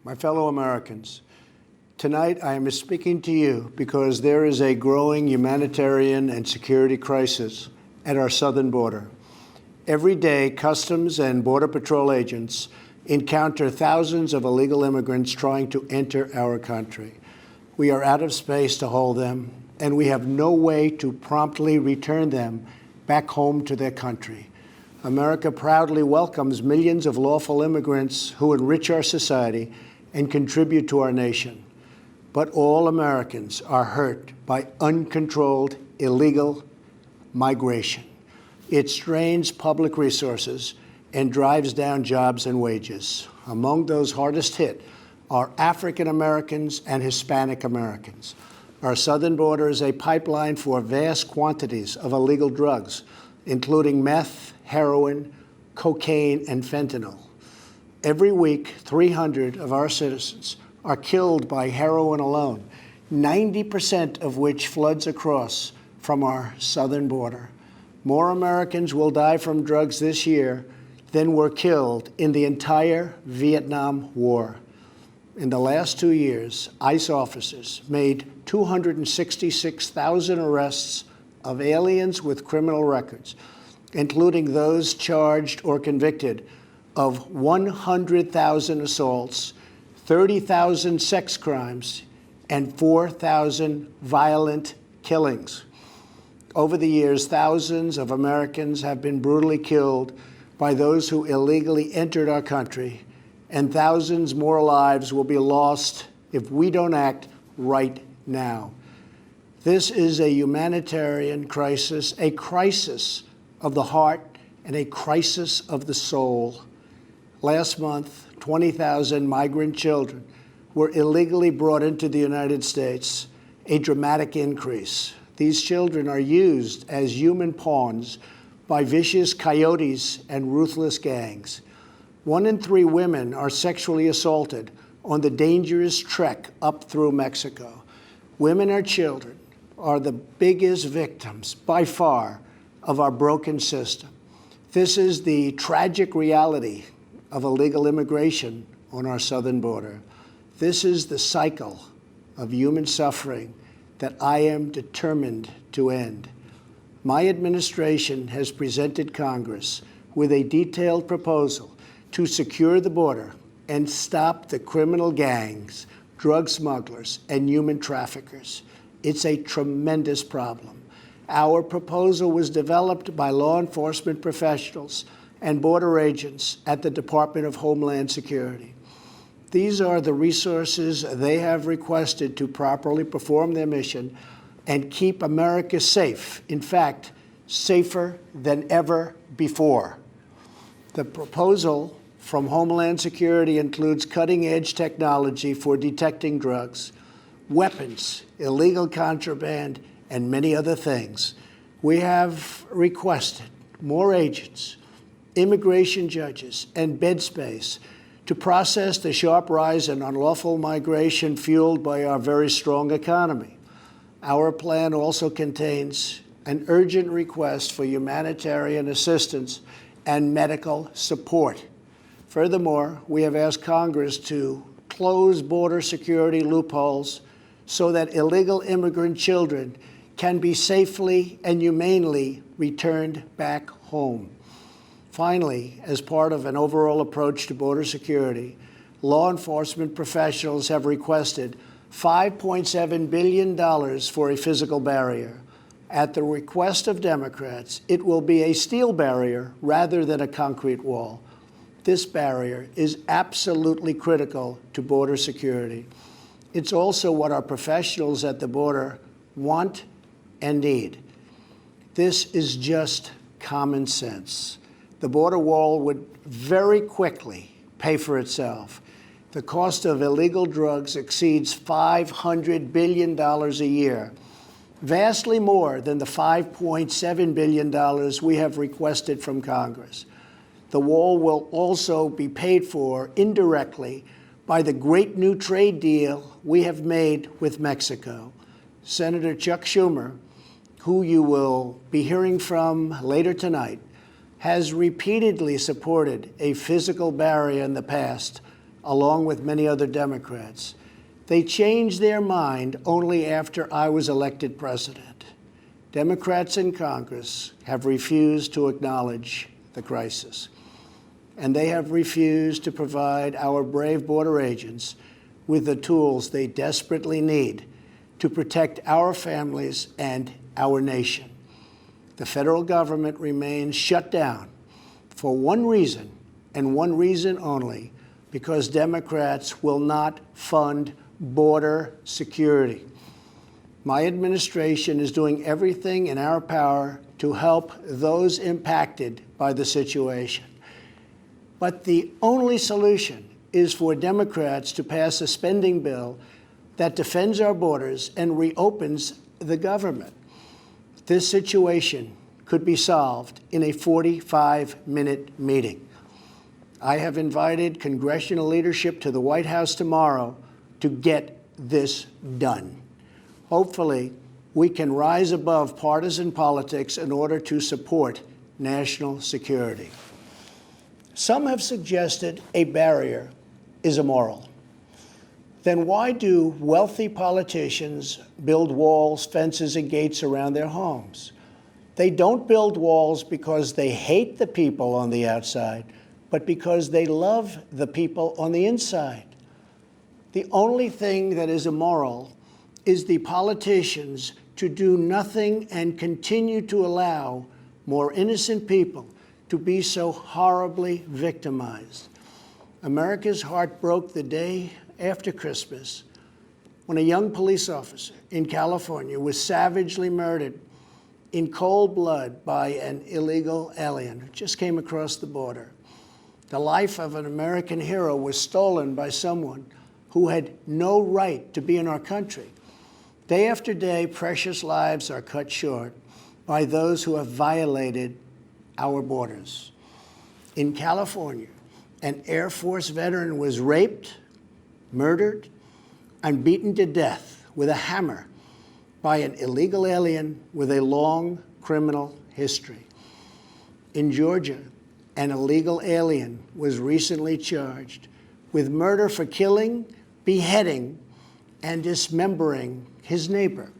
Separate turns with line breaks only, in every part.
My fellow Americans, tonight I am speaking to you because there is a growing humanitarian and security crisis at our southern border. Every day, Customs and Border Patrol agents encounter thousands of illegal immigrants trying to enter our country. We are out of space to hold them, and we have no way to promptly return them back home to their country. America proudly welcomes millions of lawful immigrants who enrich our society and contribute to our nation. But all Americans are hurt by uncontrolled illegal migration. It strains public resources and drives down jobs and wages. Among those hardest hit are African Americans and Hispanic Americans. Our southern border is a pipeline for vast quantities of illegal drugs, including meth, heroin, cocaine, and fentanyl. Every week, 300 of our citizens are killed by heroin alone, 90% of which floods across from our southern border. More Americans will die from drugs this year than were killed in the entire Vietnam War. In the last 2 years, ICE officers made 266,000 arrests of aliens with criminal records, including those charged or convicted of 100,000 assaults, 30,000 sex crimes, and 4,000 violent killings. Over the years, thousands of Americans have been brutally killed by those who illegally entered our country, and thousands more lives will be lost if we don't act right now. This is a humanitarian crisis, a crisis of the heart and a crisis of the soul. Last month, 20,000 migrant children were illegally brought into the United States, a dramatic increase. These children are used as human pawns by vicious coyotes and ruthless gangs. 1 in 3 women are sexually assaulted on the dangerous trek up through Mexico. Women and children are the biggest victims, by far, of our broken system. This is the tragic reality of illegal immigration on our southern border. This is the cycle of human suffering that I am determined to end. My administration has presented Congress with a detailed proposal to secure the border and stop the criminal gangs, drug smugglers, and human traffickers. It's a tremendous problem. Our proposal was developed by law enforcement professionals and border agents at the Department of Homeland Security. These are the resources they have requested to properly perform their mission and keep America safe, in fact, safer than ever before. The proposal from Homeland Security includes cutting-edge technology for detecting drugs, weapons, illegal contraband, and many other things. We have requested more agents, immigration judges, and bed space to process the sharp rise in unlawful migration fueled by our very strong economy. Our plan also contains an urgent request for humanitarian assistance and medical support. Furthermore, we have asked Congress to close border security loopholes so that illegal immigrant children can be safely and humanely returned back home. Finally, as part of an overall approach to border security, law enforcement professionals have requested $5.7 billion for a physical barrier. At the request of Democrats, it will be a steel barrier rather than a concrete wall. This barrier is absolutely critical to border security. It's also what our professionals at the border want and need. This is just common sense. The border wall would very quickly pay for itself. The cost of illegal drugs exceeds $500 billion a year, vastly more than the $5.7 billion we have requested from Congress. The wall will also be paid for indirectly by the great new trade deal we have made with Mexico. Senator Chuck Schumer, who you will be hearing from later tonight, has repeatedly supported a physical barrier in the past along with many other Democrats. They changed their mind only after I was elected president. Democrats in Congress have refused to acknowledge the crisis, and they have refused to provide our brave border agents with the tools they desperately need to protect our families and our nation. The federal government remains shut down for one reason, and one reason only, because Democrats will not fund border security. My administration is doing everything in our power to help those impacted by the situation. But the only solution is for Democrats to pass a spending bill that defends our borders and reopens the government. This situation could be solved in a 45-minute meeting. I have invited congressional leadership to the White House tomorrow to get this done. Hopefully, we can rise above partisan politics in order to support national security. Some have suggested a barrier is immoral. Then why do wealthy politicians build walls, fences, and gates around their homes? They don't build walls because they hate the people on the outside, but because they love the people on the inside. The only thing that is immoral is the politicians to do nothing and continue to allow more innocent people to be so horribly victimized. America's heart broke the day after Christmas when a young police officer in California was savagely murdered in cold blood by an illegal alien who just came across the border. The life of an American hero was stolen by someone who had no right to be in our country. Day after day, precious lives are cut short by those who have violated our borders. In California, an Air Force veteran was raped, murdered, and beaten to death with a hammer by an illegal alien with a long criminal history. In Georgia, an illegal alien was recently charged with murder for killing, beheading, and dismembering his neighbor.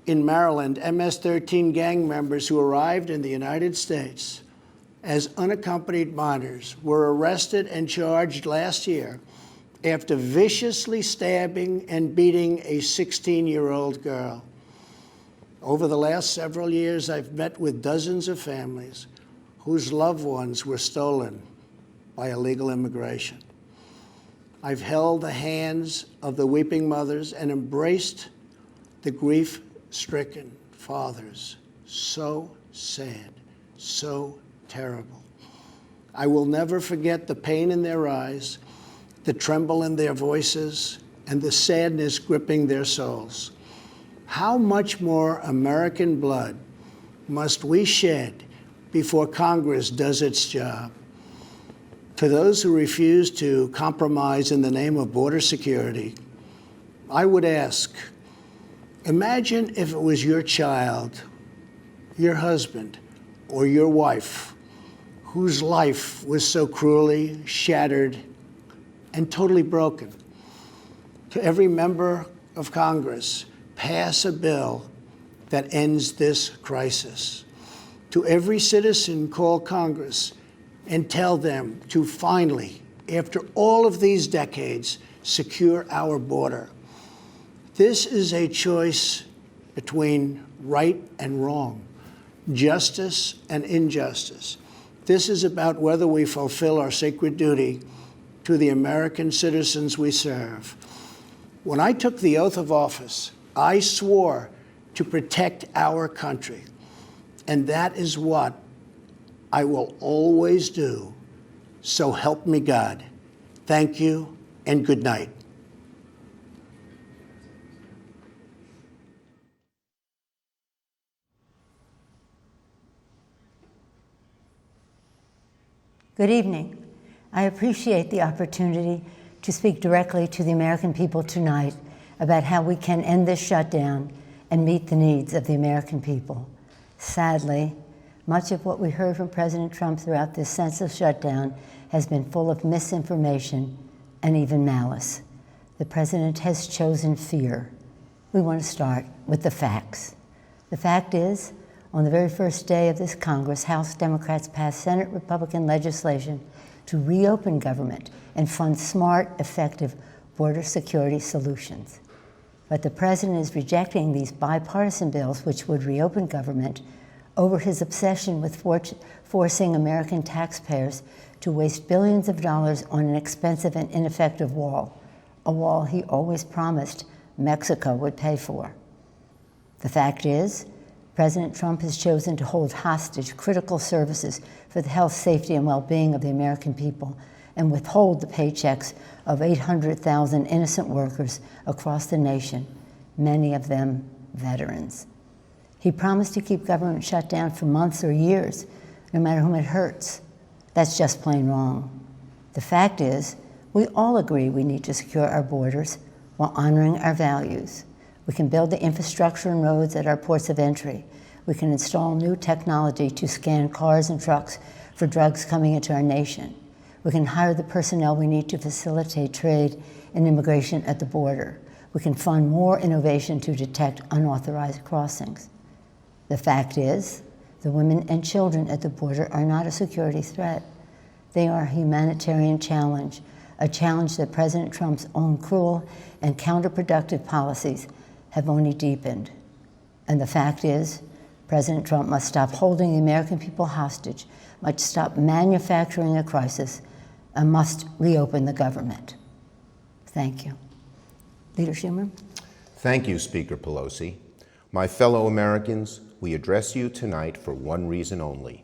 In Maryland, MS-13 gang members who arrived in the United States as unaccompanied minors were arrested and charged last year after viciously stabbing and beating a 16-year-old girl. Over the last several years, I've met with dozens of families whose loved ones were stolen by illegal immigration. I've held the hands of the weeping mothers and embraced the grief-stricken fathers. So sad, so terrible. I will never forget the pain in their eyes, the tremble in their voices, and the sadness gripping their souls. How much more American blood must we shed before Congress does its job? To those who refuse to compromise in the name of border security, I would ask, imagine if it was your child, your husband, or your wife whose life was so cruelly shattered and totally broken. To every member of Congress, pass a bill that ends this crisis. To every citizen, call Congress and tell them to finally, after all of these decades, secure our border. This is a choice between right and wrong, justice and injustice. This is about whether we fulfill our sacred duty to the American citizens we serve. When I took the oath of office, I swore to protect our country, and that is what I will always do. So help me God. Thank you and good night.
Good evening. I appreciate the opportunity to speak directly to the American people tonight about how we can end this shutdown and meet the needs of the American people. Sadly, much of what we heard from President Trump throughout this senseless shutdown has been full of misinformation and even malice. The president has chosen fear. We want to start with the facts. The fact is, on the very first day of this Congress, House Democrats passed Senate Republican legislation to reopen government and fund smart, effective border security solutions. But the president is rejecting these bipartisan bills which would reopen government over his obsession with forcing American taxpayers to waste billions of dollars on an expensive and ineffective wall, a wall he always promised Mexico would pay for. The fact is, President Trump has chosen to hold hostage critical services for the health, safety, and well-being of the American people and withhold the paychecks of 800,000 innocent workers across the nation, many of them veterans. He promised to keep government shut down for months or years, no matter whom it hurts. That's just plain wrong. The fact is, we all agree we need to secure our borders while honoring our values. We can build the infrastructure and roads at our ports of entry. We can install new technology to scan cars and trucks for drugs coming into our nation. We can hire the personnel we need to facilitate trade and immigration at the border. We can fund more innovation to detect unauthorized crossings. The fact is, the women and children at the border are not a security threat. They are a humanitarian challenge, a challenge that President Trump's own cruel and counterproductive policies have only deepened. And the fact is, President Trump must stop holding the American people hostage, must stop manufacturing a crisis, and must reopen the government. Thank you. Leader Schumer?
Thank you, Speaker Pelosi. My fellow Americans, we address you tonight for one reason only.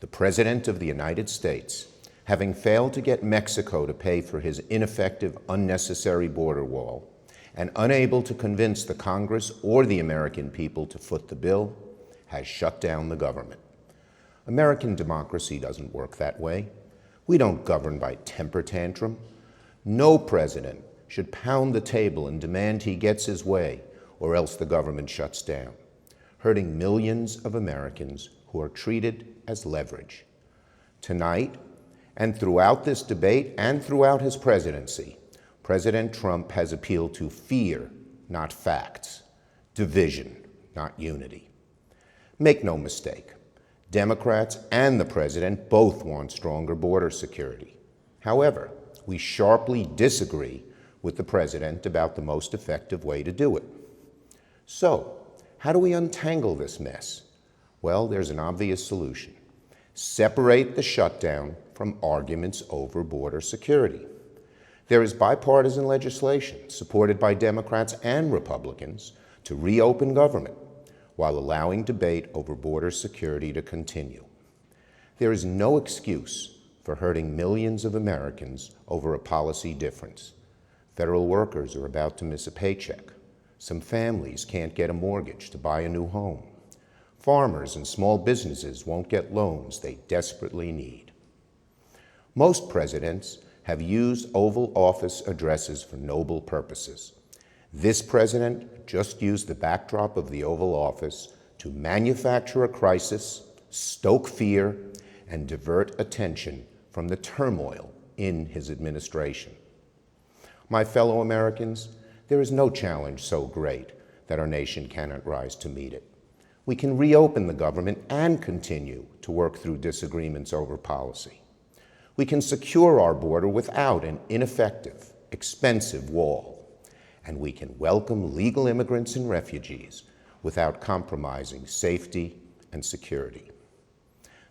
The President of the United States, having failed to get Mexico to pay for his ineffective, unnecessary border wall, and unable to convince the Congress or the American people to foot the bill, has shut down the government. American democracy doesn't work that way. We don't govern by temper tantrum. No president should pound the table and demand he gets his way, or else the government shuts down, hurting millions of Americans who are treated as leverage. Tonight, and throughout this debate and throughout his presidency, President Trump has appealed to fear, not facts, division, not unity. Make no mistake, Democrats and the president both want stronger border security. However, we sharply disagree with the president about the most effective way to do it. So, how do we untangle this mess? Well, there's an obvious solution. Separate the shutdown from arguments over border security. There is bipartisan legislation supported by Democrats and Republicans to reopen government while allowing debate over border security to continue. There is no excuse for hurting millions of Americans over a policy difference. Federal workers are about to miss a paycheck. Some families can't get a mortgage to buy a new home. Farmers and small businesses won't get loans they desperately need. Most presidents have used Oval Office addresses for noble purposes. This president just used the backdrop of the Oval Office to manufacture a crisis, stoke fear, and divert attention from the turmoil in his administration. My fellow Americans, there is no challenge so great that our nation cannot rise to meet it. We can reopen the government and continue to work through disagreements over policy. We can secure our border without an ineffective, expensive wall. And we can welcome legal immigrants and refugees without compromising safety and security.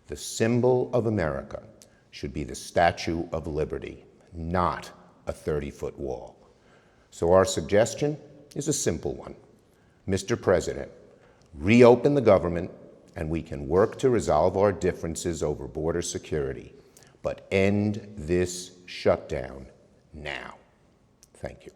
The symbol of America should be the Statue of Liberty, not a 30-foot wall. So our suggestion is a simple one. Mr. President, reopen the government and we can work to resolve our differences over border security, but end this shutdown now. Thank you.